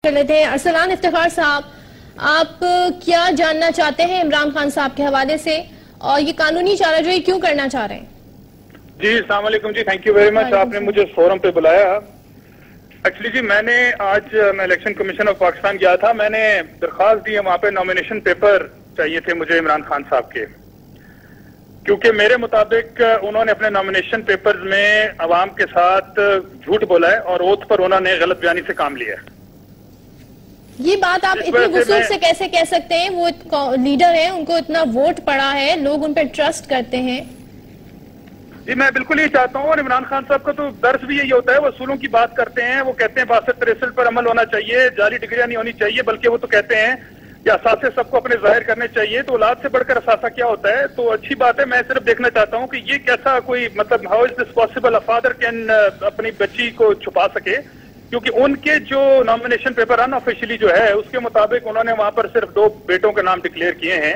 کر لیتے ہیں ارسلان افتخار صاحب، آپ کیا جاننا چاہتے ہیں عمران خان صاحب کے حوالے سے، اور یہ قانونی چارہ جوئی کیوں کرنا چاہ رہے ہیں؟ جی السلام علیکم جی، تھینک یو ویری مچ، آپ نے مجھے اس فورم پہ بلایا۔ ایکچولی جی میں الیکشن کمیشن آف پاکستان گیا تھا، میں نے درخواست دی ہے، وہاں پہ نامینیشن پیپر چاہیے تھے مجھے عمران خان صاحب کے، کیونکہ میرے مطابق انہوں نے اپنے نامینیشن پیپرز میں عوام کے ساتھ جھوٹ بولا ہے اور اوتھ پر انہوں نے غلط بیانی سے کام لیا ہے۔ یہ بات آپ اتنی وصول سے کیسے کہہ سکتے ہیں؟ وہ لیڈر ہیں، ان کو اتنا ووٹ پڑا ہے، لوگ ان پہ ٹرسٹ کرتے ہیں۔ جی میں بالکل یہ چاہتا ہوں، اور عمران خان صاحب کا تو درس بھی یہی ہوتا ہے، وہ اصولوں کی بات کرتے ہیں، وہ کہتے ہیں 62 پر عمل ہونا چاہیے، جعلی ڈگریاں نہیں ہونی چاہیے، بلکہ وہ تو کہتے ہیں کہ اثاثے سب کو اپنے ظاہر کرنے چاہیے، تو اولاد سے بڑھ کر اثاثہ کیا ہوتا ہے؟ تو اچھی بات ہے، میں صرف دیکھنا چاہتا ہوں کہ یہ کیسا کوئی مطلب how is this possible a father can اپنی بچی کو چھپا سکے، کیونکہ ان کے جو نامینیشن پیپر ان آفیشلی جو ہے اس کے مطابق انہوں نے وہاں پر صرف 2 بیٹوں کے نام ڈکلیئر کیے ہیں۔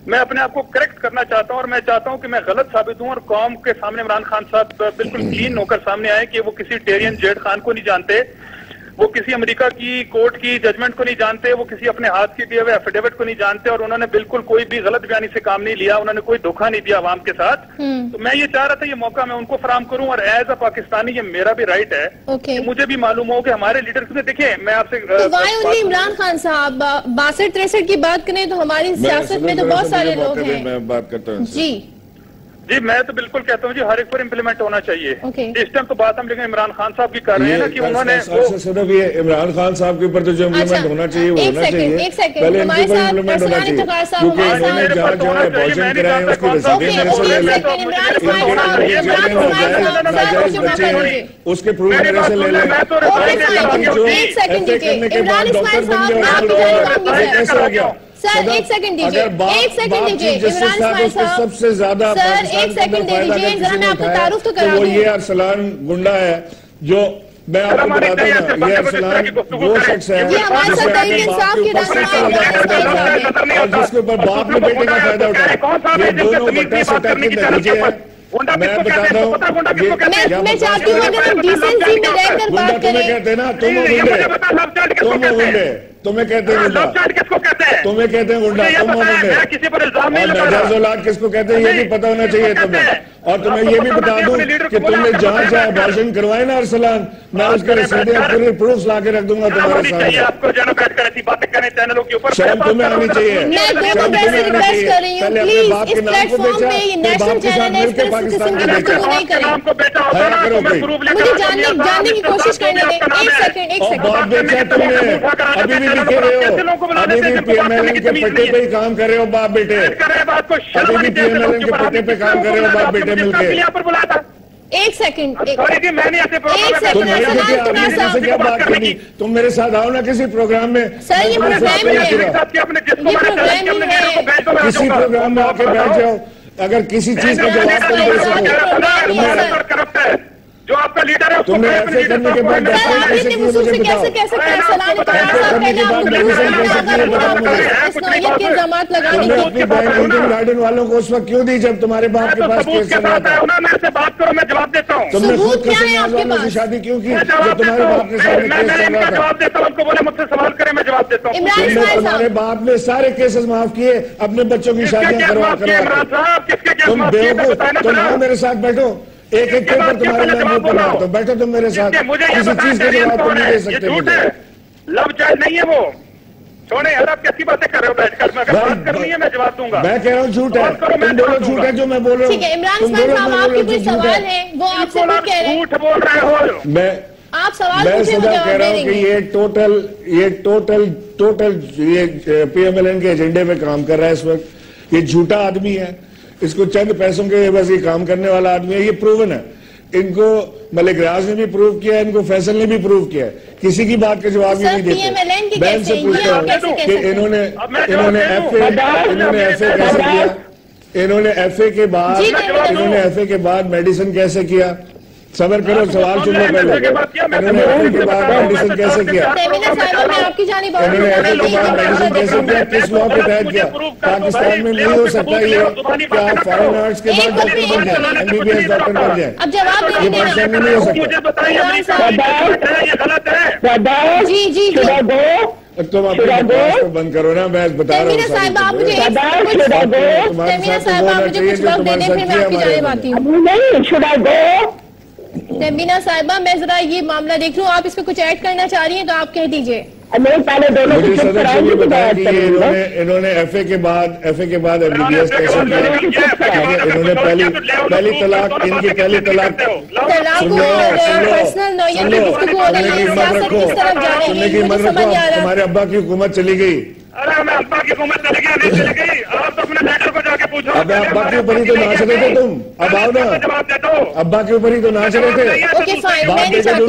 میں اپنے آپ کو کریکٹ کرنا چاہتا ہوں، اور میں چاہتا ہوں کہ میں غلط ثابت ہوں اور قوم کے سامنے عمران خان صاحب بالکل کلین ہو کر سامنے آئے کہ وہ کسی ٹیرین جیڈ خان کو نہیں جانتے، وہ کسی امریکہ کی کورٹ کی ججمنٹ کو نہیں جانتے، وہ کسی اپنے ہاتھ کے دیے ہوئے ایفیڈیوٹ کو نہیں جانتے، اور انہوں نے بالکل کوئی بھی غلط بیانی سے کام نہیں لیا، انہوں نے کوئی دھوکہ نہیں دیا عوام کے ساتھ۔ تو میں یہ چاہ رہا تھا یہ موقع میں ان کو فراہم کروں، اور ایز اے پاکستانی یہ میرا بھی رائٹ ہے کہ مجھے بھی معلوم ہو کہ ہمارے لیڈرز نے، دیکھیں میں آپ سے عمران خان صاحب 62-63 کی بات کریں تو ہماری سیاست میں تو بہت سارے لوگ ہیں۔ میں بات کرتا ہوں جی میں تو بالکل کہتا ہوں جی ہر ایک پر امپلیمنٹ ہونا چاہیے۔ اس ٹائم تو بات ہم لیکن عمران خان صاحب کی کر رہے ہیں نا کہ انہوں نے صرف یہ عمران خان صاحب کے اوپر تو جو امپلیمنٹ ہونا چاہیے وہ ہونا چاہیے، پہلے ان کے اوپر امپلیمنٹ ہونا چاہیے، کیونکہ انہوں نے جہاں جہاں ابارشن کرائے ہیں اس کی رسیدیں میرے سے لے لیں، ناجائز بچے ہیں اس کے پروف میرے سے لے لیں، جو ایسے کرنے کے بعد ڈاکٹر بن گیا، یہ کیسے ہو گیا؟ سر ایک سیکنڈ دیجئے، سب سے زیادہ وہ یہ ارسلان گنڈا ہے، جو میں آپ کو بتاتا ہوں، یہ ارسلان وہ شخص ہے اور جس کے اوپر باپ نے بیٹے کا فائدہ اٹھایا، یہ دونوں بٹا سٹا کے نتیجے ہیں۔ میں بتاتا ہوں، میں چاہتی ہوں اگر ہم ڈیسنسی میں رہ کر بات کریں۔ تمہیں کہتے ہیں نا تم گنڈے، تمہیں کہتے ہیں گنڈا، تمہیں کہتے ہیں گنڈا، تم گنڈے، اور ناجائز اولاد کس کو کہتے ہیں یہ بھی پتہ ہونا چاہیے تمہیں۔ اور تمہیں یہ بھی بتا دوں کہ تم نے جہاں جہاں ابارشن کروائے نا ارسلان، میں اس کے رسیدیں پوری پروفس لا کے رکھ دوں گا تمہارے سامنے۔ شرم تمہیں آنی چاہیے، شرم تمہیں آنی چاہیے، پہلے اپنے باپ کے نام کو بیچا، پھر باپ کے ساتھ مل کے پاکستان کو بیچا، حیا کرو کوئی۔ مجھے جاننے کی کوشش کرنے دیں، ایک سیکنڈ۔ اور باپ بیچا تم نے، ابھی بھی لکھے رہے ہو، ابھی بھی پی ایم ایل این کے پٹے پہ ہی کام کر رہے ہو باپ بیٹے، ابھی بھی پی ایم ایل این کے پٹے پہ کام کر رہے ہو باپ بیٹے مل کے۔ ایک سیکنڈ، سے کیا بات کرنی؟ تم میرے ساتھ آؤ نا کسی پروگرام میں، سر یہ پروگرام ہے، کسی پروگرام میں آ کے بیٹھ جاؤ، اگر کسی چیز کا جواب تم دے سکو، جو آپ کا لیڈر ہے تم نے ایسے کرنے کے بعد کیسے کرنے کے بعد میڈیسن کیسے کی بتاؤ مجھے، تم نے اپنی بہن انڈین گارڈن والوں کو اس وقت کیوں دی جب تمہارے باپ کے پاس کیس چل رہا تھا؟ میں سے بات کرو، میں جواب دیتا ہوں۔ تم نے خود قسم والوں سے شادی کیوں کی جب تمہارے باپ کے سامنے کیس چل رہا تھا؟ جواب دیتا ہوں، ان کو بولے مجھ سے سوال کریں، میں جواب دیتا ہوں۔ تمہارے باپ نے سارے کیسز معاف کیے اپنے بچوں کی شادیاں کروا تم بیوقوف، تم آؤ میرے ساتھ بیٹھو، ایک ایک پیپر تمہارے نام پر مارتا ہوں، بیٹھو تم میرے ساتھ، کسی چیز کا جواب تم نہیں دے سکتے مجھے۔ لو چائلڈ نہیں ہے وہ، چھوڑیں یار، آپ کیسی باتیں کر رہے ہو بیٹھ کر، میں اگر بات کرنی ہے میں جواب دوں گا۔ میں کہہ رہا ہوں جھوٹ ہے، تم بولو جھوٹ ہے جو میں بول رہا ہوں، ٹھیک ہے عمران خان صاحب آپ کی کوئی سوال ہے وہ آپ سے بھی کہہ رہے ہیں، جھوٹ بول رہے ہو، میں آپ سوال پوچھیں میں کہہ رہا ہوں کہ یہ ٹوٹل یہ پی ایم ایل این کے ایجنڈے پہ کام کر رہا ہے اس وقت، یہ جھوٹا آدمی ہے، اس کو چند پیسوں کے بس یہ کام کرنے والا آدمی ہے، یہ پروون ہے، ان کو ملک ریاض نے بھی پروو کیا ہے، ان کو فیصل نے بھی پروو کیا ہے، کسی کی بات کا جواب ہی نہیں دیتے۔ بہن سے پوچھتا ہوں کہ انہوں نے ایف اے کیسے کیا، انہوں نے ایف اے کے بعد میڈیسن کیسے کیا، صبر کرو, سوال سن لو پہلے. انہوں نے ایف اے کے بعد میڈیسن کیسے کیا؟ تیمینا صاحبہ میں آپ کی جانب آؤں انہوں نے ایف اے کے بعد میڈیسن کیسے کیا؟ کس لاء کے تحت کیا؟ پاکستان میں نہیں ہو سکتا یہ کہ آپ فارن آرٹس کے بعد ڈاکٹر بن جائیں, M B B S doctor بن جائیں. اب جواب یہ پاکستان میں نہیں ہو سکتا. جی جی تم اپنی بکواس کو بند کرو نا, میں بتا رہا ہوں. تیمینا صاحبہ آپ مجھے تیمینا صاحبہ آپ مجھے کچھ وقت دے دیں, پھر میں آپ کی جانب آتی ہوں. تیمینا صاحبہ میں ذرا یہ معاملہ دیکھ لوں, آپ اس پہ کچھ ایڈ کرنا چاہ رہی ہیں تو آپ کہہ دیجئے. مجھے صدر سے یہ بتایا کہ انہوں نے ایف اے کے بعد ایم بی بی ایس کیسے کیا؟ انہوں نے پہلی طلاق, ان کی پہلی طلاق پرسنل نوعیت کی گفتگو ہو رہی ہے, سیاست کس طرف جا رہی ہے, مجھے سمجھ نہیں آ رہا. تمہارے ابا کی حکومت چلی گئی. ارے میں ابا کی حکومت چلی گئی نہیں چلی گئی, آپ تو اپنے لیڈر کو جا کے پوچھو. اب ابا کے اوپر ہی تو ناچ رہے تھے تم, اب آؤ نا, ابا کے اوپر ہی تو ناچ رہے تھے. اوکے فائن, میں نہیں چاہتی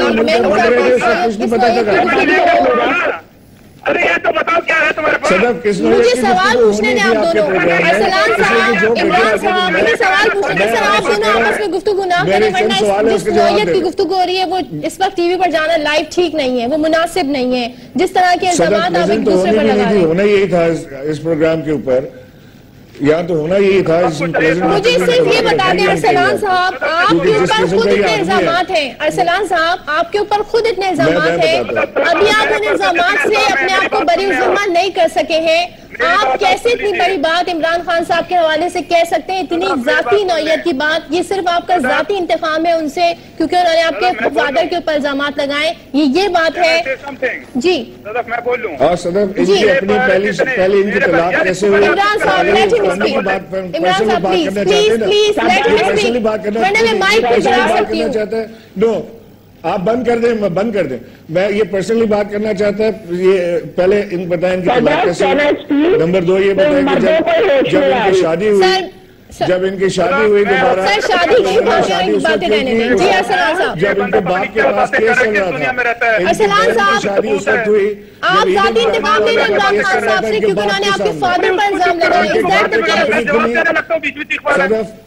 ارے یہ تو بتاؤ کیا ہے تمہارے پاس. مجھے سوال پوچھنے نے آپ دونوں, ارسلان صاحب, عمران صاحب, مجھے سوال پوچھنے سر آپ دونوں آپس میں گفتگو نہ کریں, ورنہ جس نوعیت کی گفتگو ہو رہی ہے وہ اس وقت ٹی وی پر جانا لائیو ٹھیک نہیں ہے, وہ مناسب نہیں ہے. جس طرح کے الزامات آپ ایک دوسرے پر لگا رہے ہیں. ہونا یہی تھا اس پروگرام کے اوپر, یا تو ہونا یہی تھا. مجھے صرف یہ بتا دیں ارسلان صاحب, آپ کے اوپر خود اتنے الزامات ہیں, ارسلان صاحب آپ کے اوپر خود اتنے الزامات ہیں, ابھی آپ ان الزامات سے اپنے آپ کو بری ذمہ نہیں کر سکے ہیں. آپ کیسے اتنی بڑی بات عمران خان صاحب کے حوالے سے کہہ سکتے ہیں, اتنی ذاتی نوعیت کی بات؟ یہ صرف آپ کا ذاتی انتقام ہے ان سے کیونکہ انہوں نے آپ کے فادر کے اوپر الزامات لگائے, یہ بات ہے. جی صدف میں بول لوں. اور صدف ان کی اپنی پہلی ان کی طلاق کیسے ہوئی؟ عمران صاحب لیٹ ہم اسپیک, عمران صاحب پلیز پلیز لیٹ ہم اسپیک, ورنہ میں مائک پہ چلا سکتی ہوں. نو آپ بند کر دیں, بند کر دیں. میں یہ پرسنلی بات کرنا چاہتا ہے. یہ پہلے ان بتائیں ان کی طلاق کیسے ہوئی. نمبر 2 یہ بتائیں کہ جب ان کی شادی ہوئی, جب ان کی شادی ہوئی دوبارہ, سر شادی کی باتیں رہنے دیں. جی ارسلان صاحب, جب ان کے باپ کے پاس کیس چل رہا تھا, ارسلان صاحب شادی اس وقت ہوئی, آپ ذاتی انتقام لے رہے عمران خان صاحب سے کیونکہ انہوں نے آپ کے فادر پر الزام لگائے.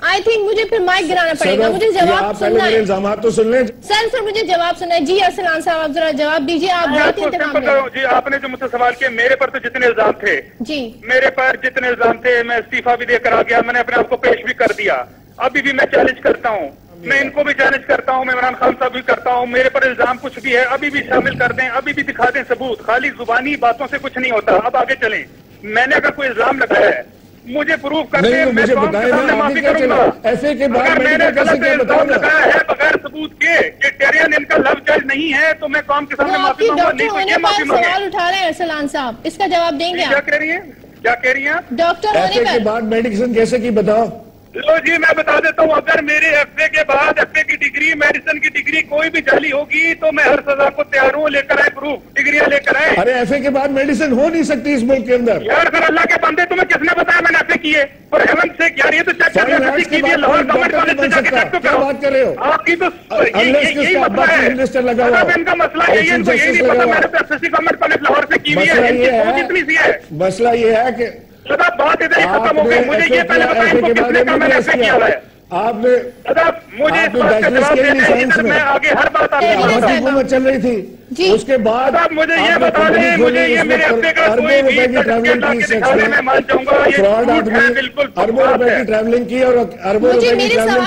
آئی تھنک مجھے پھر مائک گرانا پڑے گا, مجھے جواب سننا ہے. الزامات تو سن لیں سر مجھے جواب سننا ہے. جی ارسلان صاحب آپ ذرا جواب دیجیے, آپ ذاتی انتقام لے رہے ہیں. جی آپ نے جو مجھ سے سوال کیا, میرے پر تو جتنے الزام تھے, جی میرے پر جتنے الزام تھے, میں استعفیٰ بھی دے کر آ گیا, میں نے اپنے آپ کو پیش بھی کر دیا. ابھی بھی میں چیلنج کرتا ہوں, میں ان کو بھی چیلنج کرتا ہوں, میں عمران خان صاحب بھی کرتا ہوں. میرے پر الزام کچھ بھی ہے ابھی بھی شامل کر دیں, ابھی بھی دکھا دیں ثبوت. خالی زبانی باتوں سے کچھ نہیں ہوتا. اب آگے چلیں. میں نے اگر کوئی الزام لگایا ہے مجھے پروف کر دیں, میں قوم کے سامنے معافی کروں گا. ایسے کے بعد اگر میں نے غلط الزام لگایا ہے بغیر ثبوت کے کہ ٹیرین ان کا لو جج نہیں ہے تو میں قوم کے سامنے معافی کروں گا. نہیں تو یہ معافی مانگے. سوال اٹھا رہے ہیں ارسلان صاحب, اس کا جواب دیں گے کیا آپ؟ کہہ رہی ہیں, کیا کہہ رہی ہیں آپ؟ ڈاکٹر ایف اے کے بعد میڈیسن کیسے کی بتاؤ. لو جی میں بتا دیتا ہوں, اگر میرے ایف اے کے بعد ایف اے کی ڈگری, میڈیسن کی ڈگری کوئی بھی جعلی ہوگی تو میں ہر سزا کو تیار ہوں. لے کر آئے پروف, ڈگریاں لے کر آئے. ارے ایف اے کے بعد میڈیسن ہو نہیں سکتی اس ملک کے اندر. یار پھر اللہ کے بندے تمہیں کس نے بتایا میں نے ایف اے کیے؟ اور ہیون سے یار یہ تو چیک کر لیے, لاہور گورنمنٹ کالج سے جا کے چیک تو کیا کرو. بات کر رہے ہو؟ آپ کی تو یہی مسئلہ ہے. ان کا مسئلہ یہی ہے, ان کو یہی نہیں پتا میں نے S S C government college Lahore سے کی ہوئی ہے. ان کی سوچ اتنی سی ہے. مسئلہ یہ ہے کہ بات ادھر ہی ختم ہو گئی. مجھے یہ پہلے بتائیں ان کو کس نے کہا میں نے ایف اے کیا ہے. آپ نے مجھے اس بات کا جواب دیتے میں آگے ہر بات آپ کو حکومت چل رہی تھی, اس کے بعد مجھے یہ بتا دیں, مجھے یہ میرے اپنے کا کوئی بھی سرٹیفکیٹ لا کے دکھا دیں, میں مان جاؤں گا یہ جھوٹ ہے, بالکل اربوں روپے کی ٹریولنگ کی اور اربوں روپے کی ٹریولنگ.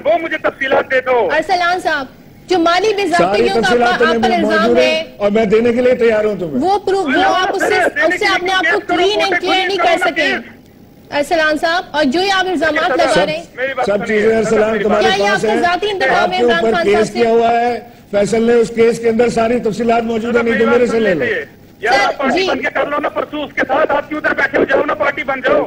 وہ مجھے تفصیلات دے دو. ارسلان صاحب جو مالی بے ضابطگیوں کا آپ پر الزام ہے اور میں دینے کے لیے تیار ہوں تمہیں, وہ پروف جو آپ اس سے اپنے آپ کو کلین اینڈ کلیئر نہیں کر سکے ارسلان صاحب, اور جو آپ الزامات لگا رہے ہیں سب چیزیں ارسلان تمہارے پاس ہیں. آپ کے اوپر کیس کیا ہوا ہے, فیصل نے اس کیس کے اندر ساری تفصیلات موجود ہیں, نہیں تو میرے سے لے لو. یار آپ پارٹی بن کے کر لو نا پرسوں اس کے ساتھ, آپ کیوں ادھر بیٹھے ہو جاؤ نا پارٹی بن جاؤ.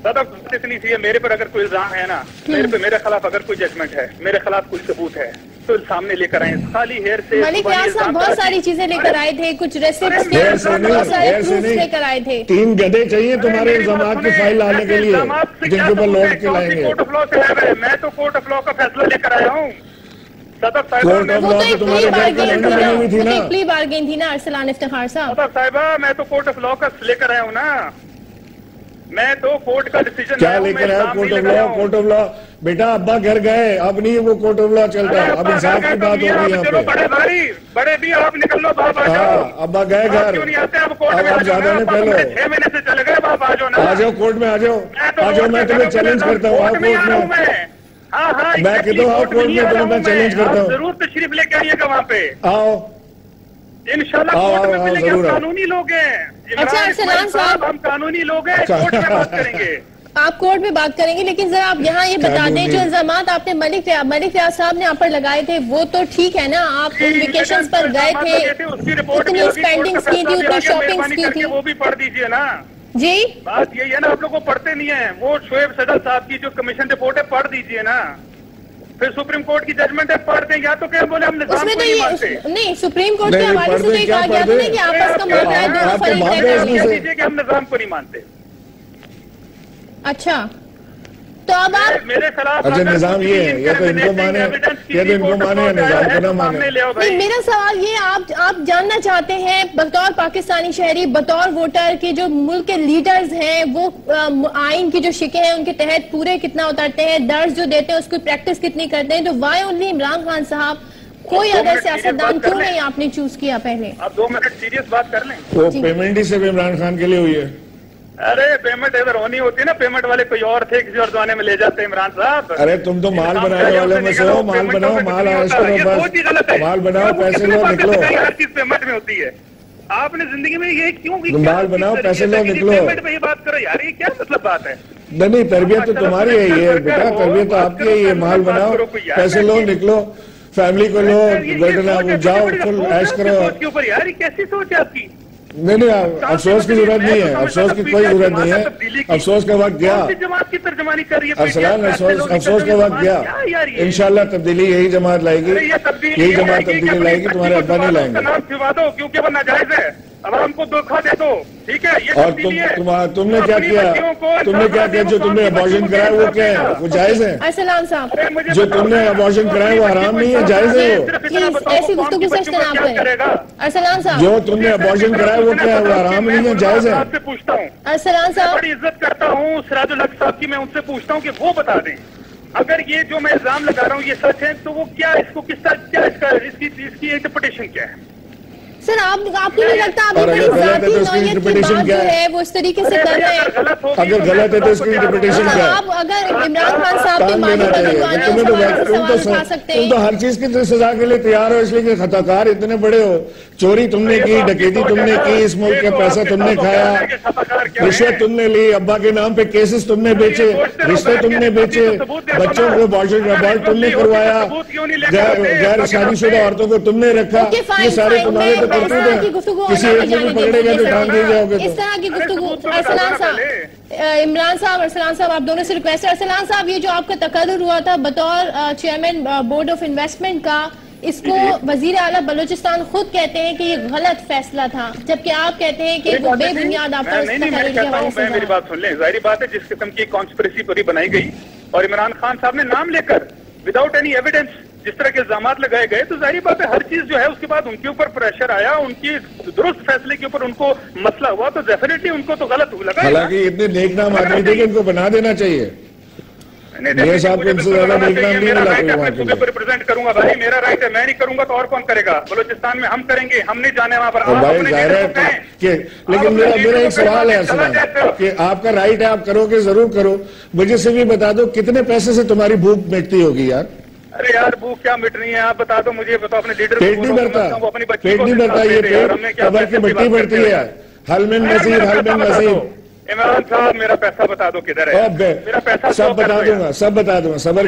دادا اتنی سی ہے, میرے پر اگر کوئی الزام ہے نا, میرے خلاف اگر کوئی ججمنٹ ہے, میرے خلاف کوئی ثبوت ہے تو سامنے لے کر آئیں. خالی ہیئر سے ملک ریاض صاحب بہت ساری چیزیں لے کر آئے تھے, کچھ ریسپٹس بہت سارے پروفز لے کر آئے تھے. 3 گدھے چاہیے تمہارے الزامات کی فائل لانے کے لیے جن کے اوپر لوٹ کے لائیں گے. کورٹ آف لا سے ہے, میں تو کورٹ آف لا کا فیصلہ لے کر آیا ہوں. کورٹ آف لا تو تمہارے گھر کی لڑکی بنی ہوئی تھی نا, پلی بارگین تھی نا ارسلان افتخار صاحب. صاحبہ میں تو کورٹ آف لا کا لے کر آیا ہوں نا. میں تو کورٹ کا ڈیسیجن کیا لے کر آئے court of law? Court of law بیٹا ابا گھر گئے، اب نہیں وہ کورٹ آف لا چلتا، اب انصاف کی بات ہوگی یہاں پہ۔ بڑے بھائی بڑے بھی آپ نکل لو باپ، ہاں ابا گئے گھر، اب آپ زیادہ نہیں پہلو، 6 مہینے سے چلے گئے باپ، آ جاؤ نا، آ جاؤ کورٹ میں، آ جاؤ آ جاؤ، میں تمہیں چیلنج کرتا ہوں، آؤ کورٹ میں، ہاں ہاں میں کہتا ہوں آؤ کورٹ میں، تمہیں میں چیلنج کرتا ہوں، ضرور تشریف لے کے آئیے گا وہاں پہ، آؤ انشاءاللہ کورٹ میں ملیں گے، ہم قانونی لوگ ہیں، اچھا ارسلان صاحب ہم قانونی لوگ ہیں، کورٹ میں بات کریں گے، آپ کورٹ میں بات کریں گے، لیکن ذرا آپ یہاں یہ بتا دیں جو الزامات آپ نے ملک ریاض صاحب نے آپ پر لگائے تھے وہ تو ٹھیک ہے نا، آپ ان ویکیشنز پر گئے تھے، اتنی اسپینڈنگز کی تھی، اتنی شاپنگز کی تھی، وہ بھی پڑھ دیجئے نا، جی بات یہی ہے نا، آپ لوگ کو پڑھتے نہیں ہیں، وہ شعیب صدر صاحب کی جو کمیشن رپورٹ ہے پڑھ دیجئے نا، پھر سپریم کورٹ کی ججمنٹ ہے پڑھ دیں، یا تو کہ بولے ہم نظام کو نہیں مانتے، نہیں سپریم کورٹ کے حوالے سے تو یہ کہا گیا تھا نا کہ آپس کا معاملہ ہے، دونوں فریق طے کر لیں۔ کہہ دیجئے کہ ہم نظام کو نہیں مانتے۔ اچھا تو اب آپ میرے خلاف اچھا نظام یہ ہے، یا تو ان کو مانے، یا تو ان کو مانے یا نظام کو نہ مانے۔ نہیں، میرا سوال یہ آپ جاننا چاہتے ہیں بطور پاکستانی شہری، بطور ووٹر کے جو ملک کے لیڈرز ہیں وہ آئین کی جو شکیں ہیں ان کے تحت پورے کتنا اترتے ہیں، درس جو دیتے ہیں اس کی پریکٹس کتنی کرتے ہیں، تو وائی اونلی عمران خان صاحب، کوئی اگر سیاستدان کیوں نہیں آپ نے چوز کیا پہلے؟ آپ 2 منٹ سیریس بات کر لیں۔ وہ پیمنٹ ہی صرف عمران خان کے لیے ہوئی ہے؟ ارے پیمنٹ ادھر ہونی ہوتی ہے نا، پیمنٹ والے کوئی اور تھے، کسی اور زمانے میں لے جاتے عمران صاحب۔ ارے تم تو مال بنانے والے میں سے ہو، مال بناؤ، مال عائش کرو، بس مال بناؤ، پیسے لو، نکلو، ہر چیز پیمنٹ میں ہوتی ہے۔ آپ نے زندگی میں یہ کیوں مال بناؤ، پیسے لو، نکلو، پیمنٹ پہ یہ بات کرو یار، یہ کیا مطلب بات ہے؟ نہیں تربیت تو تمہاری ہے یہ بیٹا، تربیت تو آپ کی ہے یہ، مال بناؤ، پیسے لو، نکلو، فیملی کو لو، جاؤ، فل عائش کرو۔ کے اوپر یار یہ کیسی سوچ ہے آپ کی؟ نہیں افسوس کی ضرورت نہیں ہے، افسوس کی کوئی ضرورت نہیں ہے، افسوس کا وقت گیا، جماعت کی ترجمانی کر رہی ہے ارسلان، افسوس کا وقت گیا، انشاءاللہ تبدیلی یہی جماعت لائے گی، یہی جماعت تبدیلی لائے گی، تمہارے ابا نہیں لائیں گے۔ نام چھپا دو کیونکہ وہ ناجائز ہے، عوام کو دھوکہ دے دو، ٹھیک ہے، یہ اور تبدیلی ہے۔ تم نے کیا کیا، تم نے کیا کیا، جو تم نے ابارشن کرایا وہ کیا ہے، وہ جائز ہے؟ ارسلان صاحب جو تم نے ابارشن کرایا وہ حرام نہیں ہے، جائز ہے وہ؟ پلیز ایسی گفتگو سے اجتناب کریں۔ ارسلان صاحب جو تم نے ابارشن کرایا وہ کیا ہے، وہ حرام نہیں ہے، جائز ہے؟ آپ سے پوچھتا ہوں، ارسلان صاحب بڑی عزت کرتا ہوں سراج الحق صاحب کی، میں ان سے پوچھتا ہوں کہ وہ بتا دیں اگر یہ جو میں الزام لگا رہا ہوں یہ سچ ہے تو وہ کیا، اس کو کس طرح، کیا اس کی انٹرپریٹیشن کیا ہے؟ سر آپ کو نہیں لگتا آپ بڑی ذاتی نوعیت کی بات جو ہے وہ اس طریقے سے کر رہے ہیں؟ اگر غلط ہے تو اس کی انٹرپریٹیشن کیا ہے؟ آپ اگر عمران خان صاحب کے مالی بدعنوانی تم سوال اٹھا سکتے ہیں، تو ہر چیز کی سزا کے لیے تیار ہو، اس لیے کہ خطا کار اتنے بڑے ہو، چوری تم نے کی، ڈکیتی تم نے کی، اس ملک کا پیسہ تم نے کھایا، رشوت تم نے لی، ابا کے نام پہ کیسز تم نے بیچے، رشتے تم نے بیچے، بچوں کو ابارٹ تم نے کروایا، غیر شادی شدہ عورتوں کو تم نے رکھا، یہ سارے تمہارے تو کرتوت ہیں، کسی ایک کو بھی پکڑے گا تو ٹانگ دی جاؤ گے۔ اس طرح کی گفتگو ارسلان صاحب، عمران صاحب، ارسلان صاحب آپ دونوں سے ریکویسٹ ہے، ارسلان صاحب یہ جو آپ کا تقرر ہوا تھا بطور چیئرمین بورڈ آف انویسٹمنٹ کا، اس کو وزیر اعلیٰ بلوچستان خود کہتے ہیں کہ یہ غلط فیصلہ تھا، جبکہ آپ کہتے ہیں کہ وہ بے بنیاد آپ پر تقرر کے حوالے سے میری بات سن لیں، ظاہری بات ہے جس قسم کی کانسپریسی پوری بنائی گئی اور عمران خان صاحب نے نام لے کر وداؤٹ اینی ایویڈنس جس طرح کے الزامات لگائے گئے، تو ظاہری بات ہے ہر چیز جو ہے اس کے بعد ان کے اوپر پریشر آیا، ان کی درست فیصلے کے اوپر ان کو مسئلہ ہوا، تو ڈیفینیٹلی ان کو تو غلط لگا۔ حالانکہ اتنے نیک نام آدمی تھے کہ ان کو بنا دینا چاہیے، یہ صاحب کو ان سے زیادہ نیک نام نہیں ملا کوئی وہاں کے لیے۔ ریپرزینٹ کروں گا بھائی، میرا رائٹ ہے، میں نہیں کروں گا تو اور کون کرے گا؟ بلوچستان میں ہم کریں گے، ہم نہیں جانے وہاں پر۔ بھائی ظاہر ہے کہ لیکن میرا ایک سوال ہے ارسلان کہ آپ کا رائٹ ہے، آپ کرو گے ضرور کرو، مجھے سے بھی بتا دو کتنے پیسے سے تمہاری بھوک مٹتی ہوگی یار؟ ارے یار بھوک کیا مٹنی ہے، آپ بتا دو مجھے، بتاؤ اپنے لیڈر۔ پیٹ نہیں بھرتا، پیٹ نہیں بھرتا، یہ پیٹ قبر کی مٹی بھرتی ہے، حل من مزید، حل من مزید۔ عمران صاحب میرا پیسہ بتا دو کدھر ہے، میرا پیسہ سب بتا دوں گا، سب بتا دوں گا، صبر